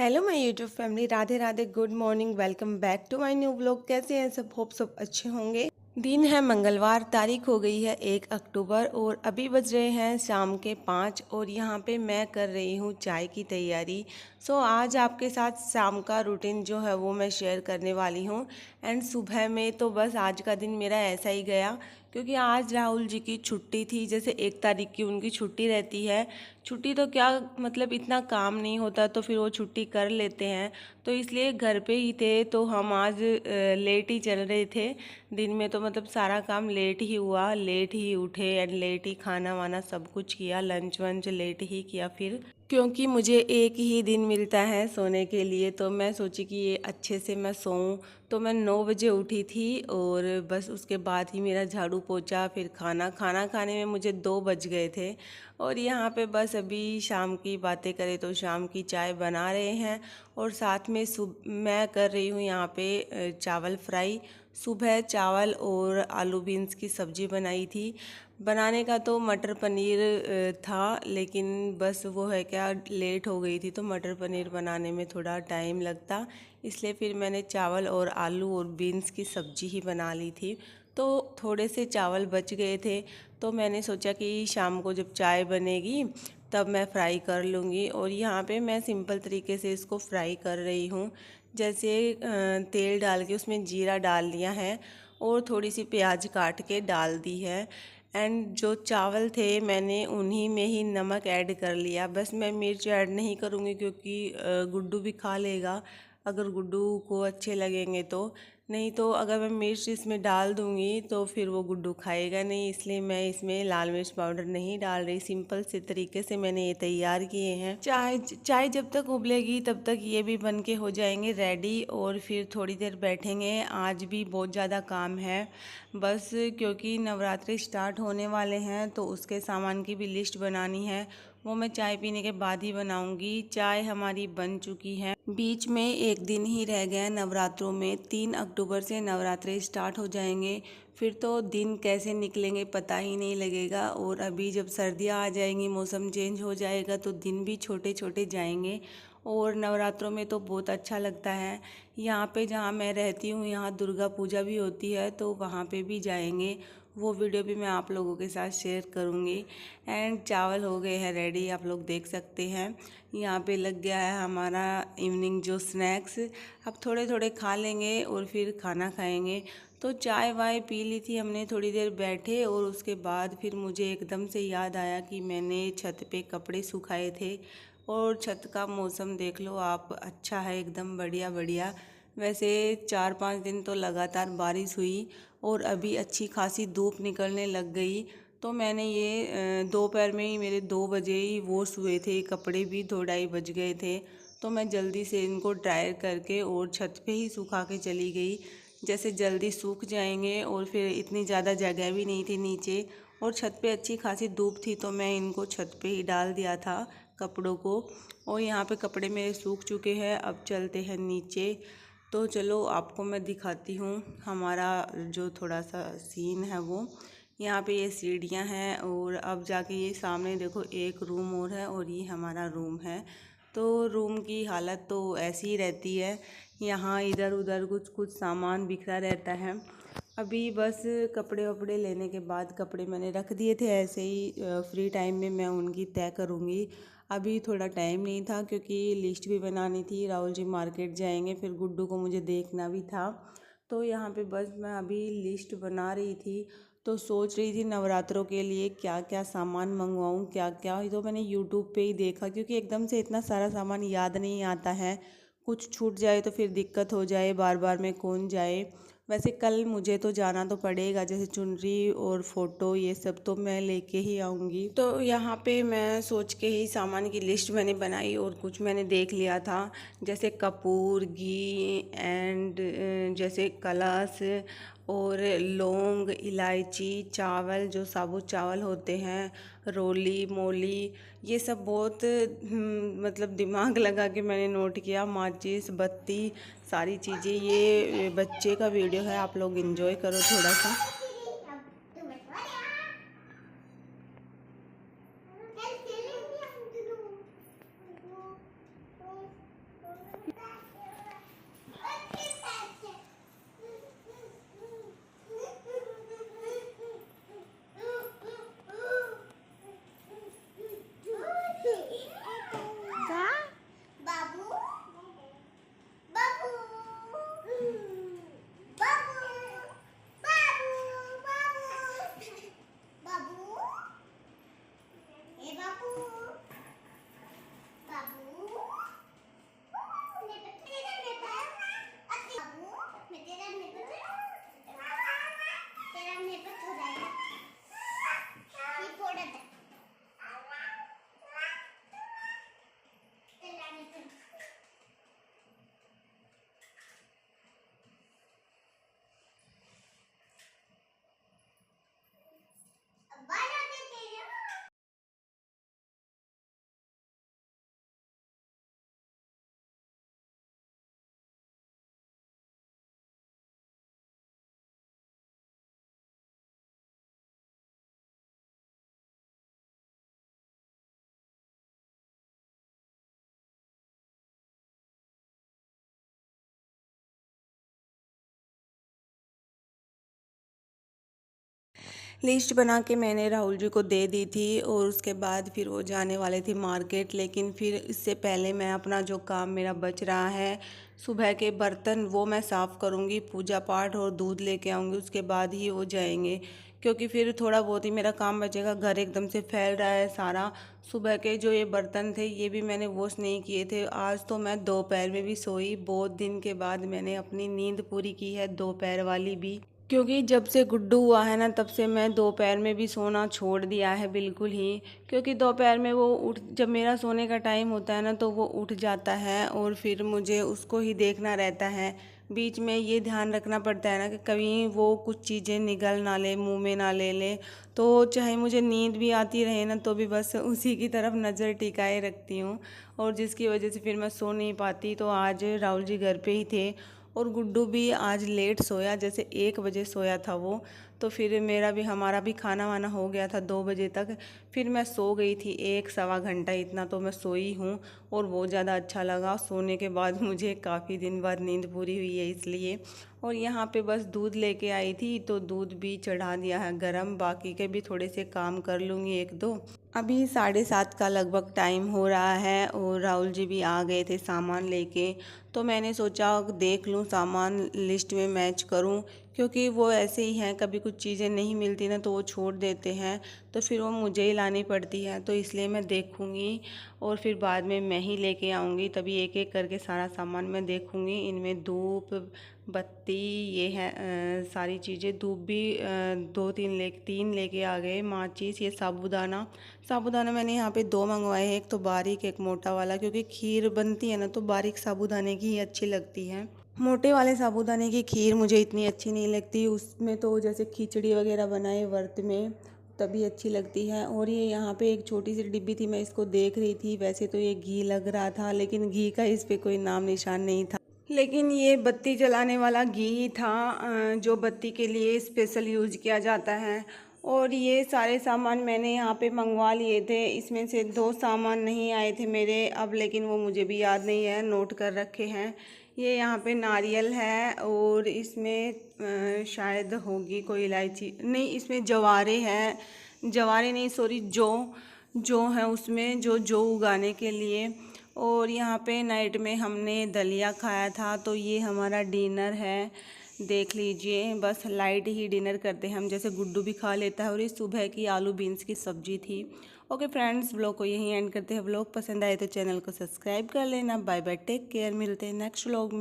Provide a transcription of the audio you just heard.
Hello my YouTube family, Radhe Radhe, good morning, welcome back to my new vlog. कैसे हैं सब? Hope सब अच्छे होंगे। दिन है मंगलवार, तारीख हो गई है 1 अक्टूबर और अभी बज रहे हैं शाम के 5 और यहाँ पे मैं कर रही हूँ चाय की तैयारी। आज आपके साथ शाम का रूटीन जो है वो मैं शेयर करने वाली हूँ। एंड सुबह में तो बस आज का दिन मेरा ऐसा ही गया क्योंकि आज राहुल जी की छुट्टी थी। जैसे 1 तारीख की उनकी छुट्टी रहती है। छुट्टी तो क्या मतलब इतना काम नहीं होता तो फिर वो छुट्टी कर लेते हैं, तो इसलिए घर पे ही थे। तो हम आज लेट ही चल रहे थे। दिन में तो मतलब सारा काम लेट ही हुआ, लेट ही उठे एंड लेट ही खाना वाना सब कुछ किया, लंच वंच लेट ही किया। फिर क्योंकि मुझे एक ही दिन मिलता है सोने के लिए तो मैं सोची कि ये अच्छे से मैं सोऊं। तो मैं 9 बजे उठी थी और बस उसके बाद ही मेरा झाड़ू पोछा, फिर खाना खाना खाने में मुझे 2 बज गए थे। और यहाँ पे बस अभी शाम की बातें करें तो शाम की चाय बना रहे हैं और साथ में मैं कर रही हूँ यहाँ पे चावल फ्राई। सुबह चावल और आलू बीन्स की सब्ज़ी बनाई थी। बनाने का तो मटर पनीर था, लेकिन बस वो है क्या लेट हो गई थी तो मटर पनीर बनाने में थोड़ा टाइम लगता, इसलिए फिर मैंने चावल और आलू और बीन्स की सब्ज़ी ही बना ली थी। तो थोड़े से चावल बच गए थे तो मैंने सोचा कि शाम को जब चाय बनेगी तब मैं फ्राई कर लूँगी। और यहाँ पे मैं सिंपल तरीके से इसको फ्राई कर रही हूँ। जैसे तेल डाल के उसमें जीरा डाल लिया है और थोड़ी सी प्याज काट के डाल दी है। एंड जो चावल थे मैंने उन्हीं में ही नमक ऐड कर लिया। बस मैं मिर्च ऐड नहीं करूँगी क्योंकि गुड्डू भी खा लेगा अगर गुड्डू को अच्छे लगेंगे तो। नहीं तो अगर मैं मिर्च इसमें डाल दूँगी तो फिर वो गुड्डू खाएगा नहीं, इसलिए मैं इसमें लाल मिर्च पाउडर नहीं डाल रही। सिंपल से तरीके से मैंने ये तैयार किए हैं। चाय चाय जब तक उबलेगी तब तक ये भी बन के हो जाएंगे रेडी और फिर थोड़ी देर बैठेंगे। आज भी बहुत ज़्यादा काम है बस, क्योंकि नवरात्रि स्टार्ट होने वाले हैं तो उसके सामान की भी लिस्ट बनानी है। वो मैं चाय पीने के बाद ही बनाऊंगी। चाय हमारी बन चुकी है। बीच में एक दिन ही रह गया नवरात्रों में। 3 अक्टूबर से नवरात्रे स्टार्ट हो जाएंगे। फिर तो दिन कैसे निकलेंगे पता ही नहीं लगेगा। और अभी जब सर्दियाँ आ जाएंगी, मौसम चेंज हो जाएगा तो दिन भी छोटे छोटे जाएंगे। और नवरात्रों में तो बहुत अच्छा लगता है। यहाँ पे जहाँ मैं रहती हूँ यहाँ दुर्गा पूजा भी होती है तो वहाँ पे भी जाएंगे। वो वीडियो भी मैं आप लोगों के साथ शेयर करूँगी। एंड चावल हो गए हैं रेडी, आप लोग देख सकते हैं। यहाँ पे लग गया है हमारा इवनिंग जो स्नैक्स। अब थोड़े थोड़े खा लेंगे और फिर खाना खाएंगे। तो चाय वाय पी ली थी हमने, थोड़ी देर बैठे और उसके बाद फिर मुझे एकदम से याद आया कि मैंने छत पे कपड़े सुखाए थे। और छत का मौसम देख लो आप, अच्छा है एकदम बढ़िया बढ़िया। वैसे 4-5 दिन तो लगातार बारिश हुई और अभी अच्छी खासी धूप निकलने लग गई। तो मैंने ये दोपहर में ही मेरे 2 बजे ही वॉश हुए थे कपड़े भी, 2-2:30 बज गए थे। तो मैं जल्दी से इनको ड्रायर करके और छत पे ही सुखा के चली गई। जैसे जल्दी सूख जाएंगे और फिर इतनी ज़्यादा जगह भी नहीं थी नीचे और छत पे अच्छी खासी धूप थी तो मैं इनको छत पे ही डाल दिया था कपड़ों को। और यहाँ पे कपड़े मेरे सूख चुके हैं, अब चलते हैं नीचे। तो चलो आपको मैं दिखाती हूँ हमारा जो थोड़ा सा सीन है वो। यहाँ पे ये सीढ़ियाँ हैं और अब जाके ये सामने देखो एक रूम और है और ये हमारा रूम है। तो रूम की हालत तो ऐसी ही रहती है, यहाँ इधर उधर कुछ कुछ सामान बिखरा रहता है। अभी बस कपड़े वपड़े लेने के बाद, कपड़े मैंने रख दिए थे ऐसे ही, फ्री टाइम में मैं उनकी तय करूँगी। अभी थोड़ा टाइम नहीं था क्योंकि लिस्ट भी बनानी थी, राहुल जी मार्केट जाएंगे, फिर गुड्डू को मुझे देखना भी था। तो यहाँ पे बस मैं अभी लिस्ट बना रही थी। तो सोच रही थी नवरात्रों के लिए क्या क्या सामान मंगवाऊँ, क्या क्या। तो मैंने यूट्यूब पे ही देखा क्योंकि एकदम से इतना सारा सामान याद नहीं आता है। कुछ छूट जाए तो फिर दिक्कत हो जाए, बार बार में कौन जाए। वैसे कल मुझे तो जाना तो पड़ेगा, जैसे चुनरी और फोटो ये सब तो मैं लेके ही आऊँगी। तो यहाँ पे मैं सोच के ही सामान की लिस्ट मैंने बनाई और कुछ मैंने देख लिया था, जैसे कपूर, घी एंड जैसे कलश और लौंग, इलायची, चावल जो साबुत चावल होते हैं, रोली मोली, ये सब बहुत मतलब दिमाग लगा के मैंने नोट किया। माचिस, बत्ती, सारी चीज़ें। ये बच्चे का वीडियो है, आप लोग एंजॉय करो थोड़ा सा। लिस्ट बना के मैंने राहुल जी को दे दी थी और उसके बाद फिर वो जाने वाले थे मार्केट। लेकिन फिर इससे पहले मैं अपना जो काम मेरा बच रहा है, सुबह के बर्तन वो मैं साफ़ करूँगी, पूजा पाठ और दूध लेके आऊँगी, उसके बाद ही वो जाएंगे। क्योंकि फिर थोड़ा बहुत ही मेरा काम बचेगा, घर एकदम से फैल रहा है सारा। सुबह के जो ये बर्तन थे ये भी मैंने वॉश नहीं किए थे। आज तो मैं दोपहर में भी सोई, बहुत दिन के बाद मैंने अपनी नींद पूरी की है, दोपहर वाली भी। क्योंकि जब से गुड्डू हुआ है ना, तब से मैं दोपहर में भी सोना छोड़ दिया है बिल्कुल ही। क्योंकि दोपहर में वो उठ, जब मेरा सोने का टाइम होता है ना, तो वो उठ जाता है और फिर मुझे उसको ही देखना रहता है। बीच में ये ध्यान रखना पड़ता है ना कि कभी वो कुछ चीज़ें निगल ना ले, मुंह में ना ले ले। तो चाहे मुझे नींद भी आती रहे ना, तो भी बस उसी की तरफ नज़र टिकाए रखती हूँ। और जिसकी वजह से फिर मैं सो नहीं पाती। तो आज राहुल जी घर पे ही थे और गुड्डू भी आज लेट सोया, जैसे 1 बजे सोया था वो। तो फिर मेरा भी, हमारा भी खाना वाना हो गया था 2 बजे तक। फिर मैं सो गई थी 1 सवा घंटा, इतना तो मैं सोई हूँ। और बहुत ज़्यादा अच्छा लगा सोने के बाद, मुझे काफ़ी दिन बाद नींद पूरी हुई है इसलिए। और यहाँ पे बस दूध लेके आई थी तो दूध भी चढ़ा दिया है गरम। बाकी के भी थोड़े से काम कर लूँगी 1-2। अभी 7:30 का लगभग टाइम हो रहा है और राहुल जी भी आ गए थे सामान लेके। तो मैंने सोचा देख लूँ, सामान लिस्ट में मैच करूँ। क्योंकि वो ऐसे ही हैं, कभी कुछ चीज़ें नहीं मिलती ना तो वो छोड़ देते हैं, तो फिर वो मुझे ही लानी पड़ती है। तो इसलिए मैं देखूँगी और फिर बाद में मैं ही लेके आऊँगी। तभी एक एक करके सारा सामान मैं देखूँगी। इनमें धूप, बत्ती, ये है सारी चीज़ें। धूप भी 3 लेके आ गए। माचिस, ये साबूदाना। साबूदाना मैंने यहाँ पे 2 मंगवाए हैं, एक तो बारीक एक मोटा वाला। क्योंकि खीर बनती है ना तो बारीक साबूदाने की ही अच्छी लगती है। मोटे वाले साबूदाने की खीर मुझे इतनी अच्छी नहीं लगती। उसमें तो जैसे खिचड़ी वगैरह बनाए व्रत में तभी अच्छी लगती है। और ये यहाँ पे एक छोटी सी डिब्बी थी, मैं इसको देख रही थी। वैसे तो ये घी लग रहा था, लेकिन घी का इस पे कोई नाम निशान नहीं था। लेकिन ये बत्ती जलाने वाला घी ही था, जो बत्ती के लिए स्पेशल यूज किया जाता है। और ये सारे सामान मैंने यहाँ पे मंगवा लिए थे। इसमें से 2 सामान नहीं आए थे मेरे अब, लेकिन वो मुझे भी याद नहीं है, नोट कर रखे हैं। ये यहाँ पे नारियल है और इसमें शायद होगी कोई इलायची, नहीं इसमें जवारे हैं, जवारे नहीं सॉरी, जौ है उसमें, जो उगाने के लिए। और यहाँ पे नाइट में हमने दलिया खाया था। तो ये हमारा डिनर है, देख लीजिए। बस लाइट ही डिनर करते हैं हम, जैसे गुड्डू भी खा लेता है। और ये सुबह की आलू बीन्स की सब्जी थी। ओके फ्रेंड्स, व्लॉग को यहीं एंड करते हैं। व्लॉग पसंद आए तो चैनल को सब्सक्राइब कर लेना। बाय बाय, टेक केयर, मिलते हैं नेक्स्ट व्लॉग में।